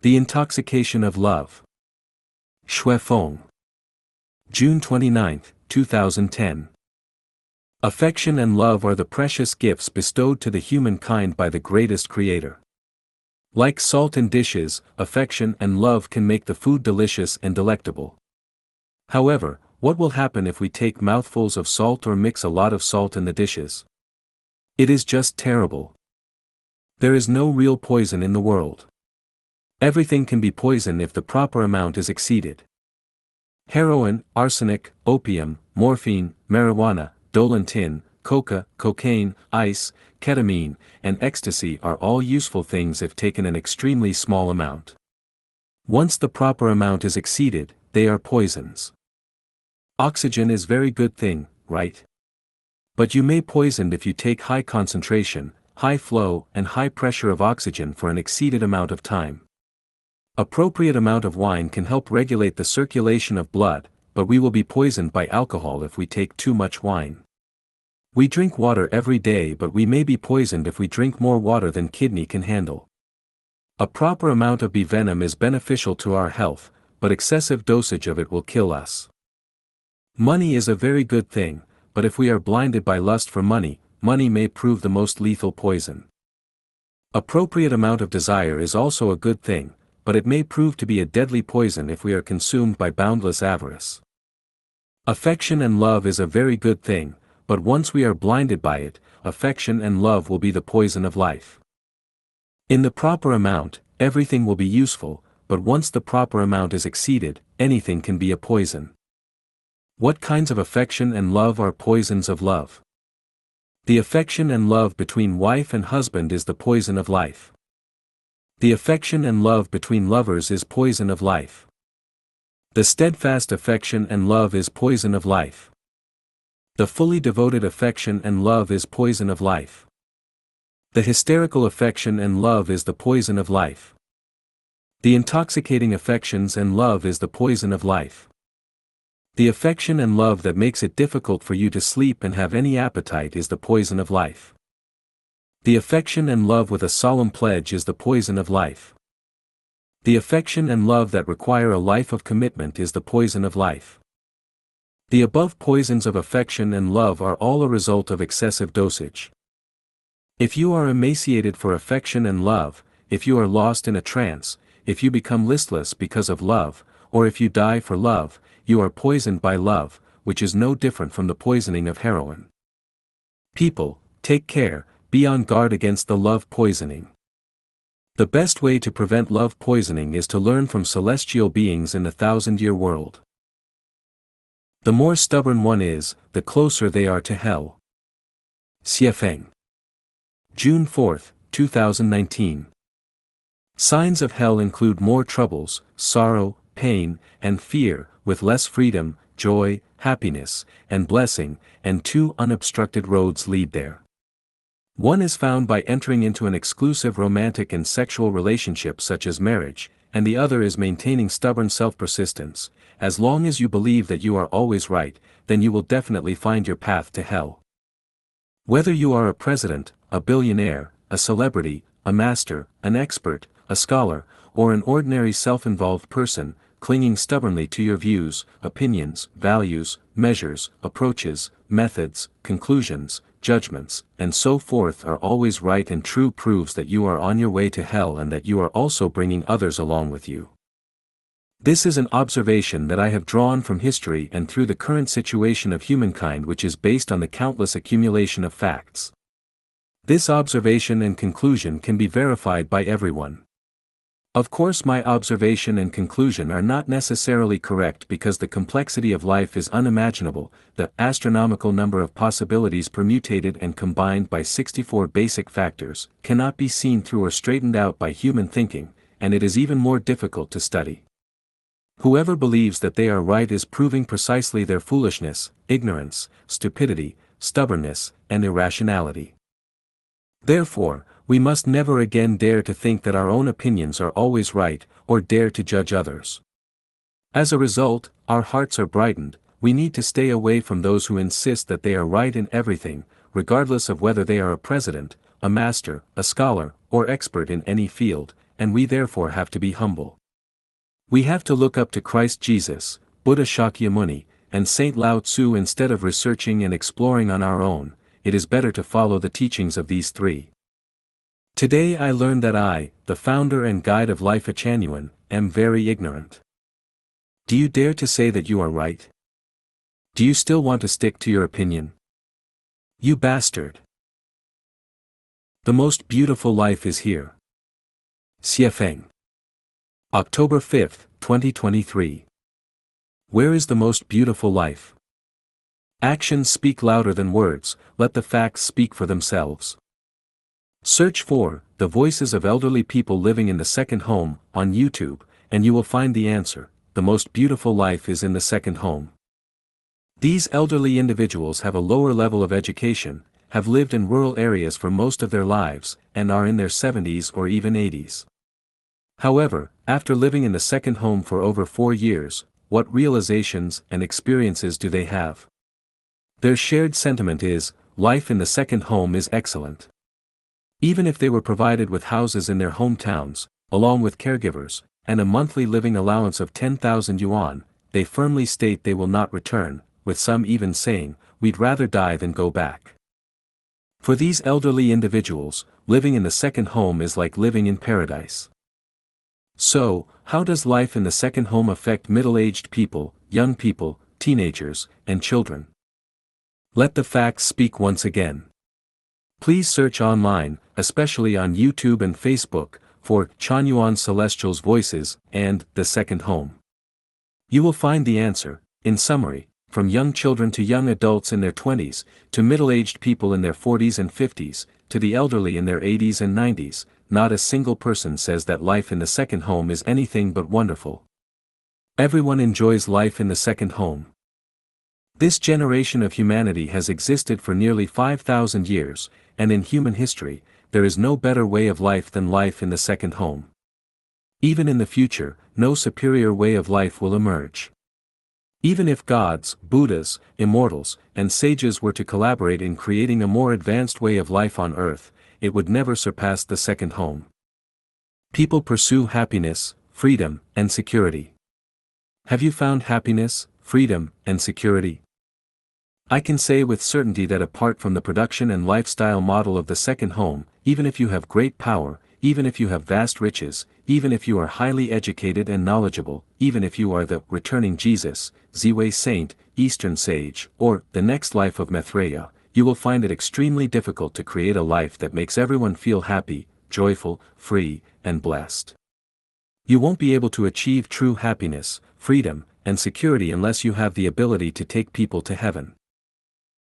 The Intoxication of Love. Shui Feng. June 29, 2010. Affection and love are the precious gifts bestowed to the humankind by the greatest creator. Like salt in dishes, affection and love can make the food delicious and delectable. However, what will happen if we take mouthfuls of salt or mix a lot of salt in the dishes? It is just terrible. There is no real poison in the world. Everything can be poison if the proper amount is exceeded. Heroin, arsenic, opium, morphine, marijuana, Dolantin, coca, cocaine, ice, ketamine, and ecstasy are all useful things if taken in extremely small amount. Once the proper amount is exceeded, they are poisons. Oxygen is very good thing, right? But you may poisoned if you take high concentration, high flow and high pressure of oxygen for an exceeded amount of time. Appropriate amount of wine can help regulate the circulation of blood, but we will be poisoned by alcohol if we take too much wine. We drink water every day, but we may be poisoned if we drink more water than kidney can handle. A proper amount of bee venom is beneficial to our health, but excessive dosage of it will kill us. Money is a very good thing, but if we are blinded by lust for money, money may prove the most lethal poison. Appropriate amount of desire is also a good thing, but it may prove to be a deadly poison if we are consumed by boundless avarice. Affection and love is a very good thing, but once we are blinded by it, affection and love will be the poison of life. In the proper amount, everything will be useful, but once the proper amount is exceeded, anything can be a poison. What kinds of affection and love are poisons of love? The affection and love between wife and husband is the poison of life. The affection and love between lovers is poison of life. The steadfast affection and love is poison of life. The fully devoted affection and love is poison of life. The hysterical affection and love is the poison of life. The intoxicating affections and love is the poison of life. The affection and love that makes it difficult for you to sleep and have any appetite is the poison of life. The affection and love with a solemn pledge is the poison of life. The affection and love that require a life of commitment is the poison of life. The above poisons of affection and love are all a result of excessive dosage. If you are emaciated for affection and love, if you are lost in a trance, if you become listless because of love, or if you die for love, you are poisoned by love, which is no different from the poisoning of heroin. People, take care, be on guard against the love poisoning. The best way to prevent love poisoning is to learn from celestial beings in the 1,000-year world. The more stubborn one is, the closer they are to hell. Xie Feng. June 4, 2019. Signs of hell include more troubles, sorrow, pain, and fear, with less freedom, joy, happiness, and blessing, and 2 unobstructed roads lead there. One is found by entering into an exclusive romantic and sexual relationship such as marriage, and the other is maintaining stubborn self-persistence. As long as you believe that you are always right, then you will definitely find your path to hell. Whether you are a president, a billionaire, a celebrity, a master, an expert, a scholar, or an ordinary self-involved person, clinging stubbornly to your views, opinions, values, measures, approaches, methods, conclusions, judgments, and so forth are always right and true proves that you are on your way to hell and that you are also bringing others along with you. This is an observation that I have drawn from history and through the current situation of humankind, which is based on the countless accumulation of facts. This observation and conclusion can be verified by everyone. Of course, my observation and conclusion are not necessarily correct because the complexity of life is unimaginable, the astronomical number of possibilities permutated and combined by 64 basic factors cannot be seen through or straightened out by human thinking, and it is even more difficult to study. Whoever believes that they are right is proving precisely their foolishness, ignorance, stupidity, stubbornness, and irrationality. Therefore, we must never again dare to think that our own opinions are always right, or dare to judge others. As a result, our hearts are brightened. We need to stay away from those who insist that they are right in everything, regardless of whether they are a president, a master, a scholar, or expert in any field, and we therefore have to be humble. We have to look up to Christ Jesus, Buddha Shakyamuni, and Saint Lao Tzu. Instead of researching and exploring on our own, it is better to follow the teachings of these three. Today I learned that I, the founder and guide of Lifechanyuan, am very ignorant. Do you dare to say that you are right? Do you still want to stick to your opinion? You bastard! The most beautiful life is here. Xiefeng. October 5, 2023. Where is the most beautiful life? Actions speak louder than words, let the facts speak for themselves. Search for the voices of elderly people living in the second home on YouTube, and you will find the answer. The most beautiful life is in the second home. These elderly individuals have a lower level of education, have lived in rural areas for most of their lives, and are in their 70s or even 80s. However, after living in the second home for over 4 years, what realizations and experiences do they have? Their shared sentiment is, life in the second home is excellent. Even if they were provided with houses in their hometowns, along with caregivers, and a monthly living allowance of 10,000 yuan, they firmly state they will not return, with some even saying, we'd rather die than go back. For these elderly individuals, living in the second home is like living in paradise. So, how does life in the second home affect middle-aged people, young people, teenagers, and children? Let the facts speak once again. Please search online, especially on YouTube and Facebook, for Chanyuan Celestial's Voices and The Second Home. You will find the answer. In summary, from young children to young adults in their 20s, to middle-aged people in their 40s and 50s, to the elderly in their 80s and 90s, not a single person says that life in the second home is anything but wonderful. Everyone enjoys life in the second home. This generation of humanity has existed for nearly 5,000 years, and in human history, there is no better way of life than life in the second home. Even in the future, no superior way of life will emerge. Even if gods, Buddhas, immortals, and sages were to collaborate in creating a more advanced way of life on earth, it would never surpass the second home. People pursue happiness, freedom, and security. Have you found happiness, freedom, and security? I can say with certainty that apart from the production and lifestyle model of the second home, even if you have great power, even if you have vast riches, even if you are highly educated and knowledgeable, even if you are the returning Jesus, Ziwei Saint, Eastern Sage, or the next life of Maitreya, you will find it extremely difficult to create a life that makes everyone feel happy, joyful, free, and blessed. You won't be able to achieve true happiness, freedom, and security unless you have the ability to take people to heaven.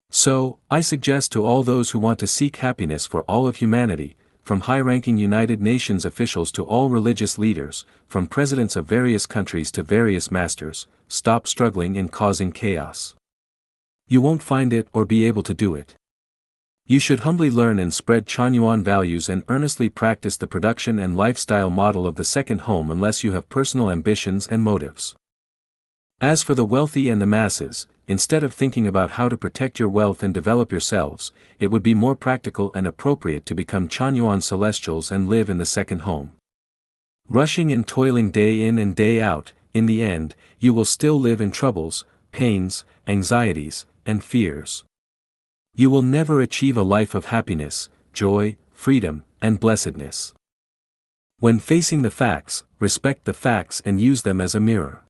So, I suggest to all those who want to seek happiness for all of humanity, from high-ranking United Nations officials to all religious leaders, from presidents of various countries to various masters, stop struggling and causing chaos. You won't find it or be able to do it. You should humbly learn and spread Chanyuan values and earnestly practice the production and lifestyle model of the second home unless you have personal ambitions and motives. As for the wealthy and the masses, instead of thinking about how to protect your wealth and develop yourselves, it would be more practical and appropriate to become Chanyuan Celestials and live in the second home. Rushing and toiling day in and day out, in the end, you will still live in troubles, pains, anxieties, and fears. You will never achieve a life of happiness, joy, freedom, and blessedness. When facing the facts, respect the facts and use them as a mirror.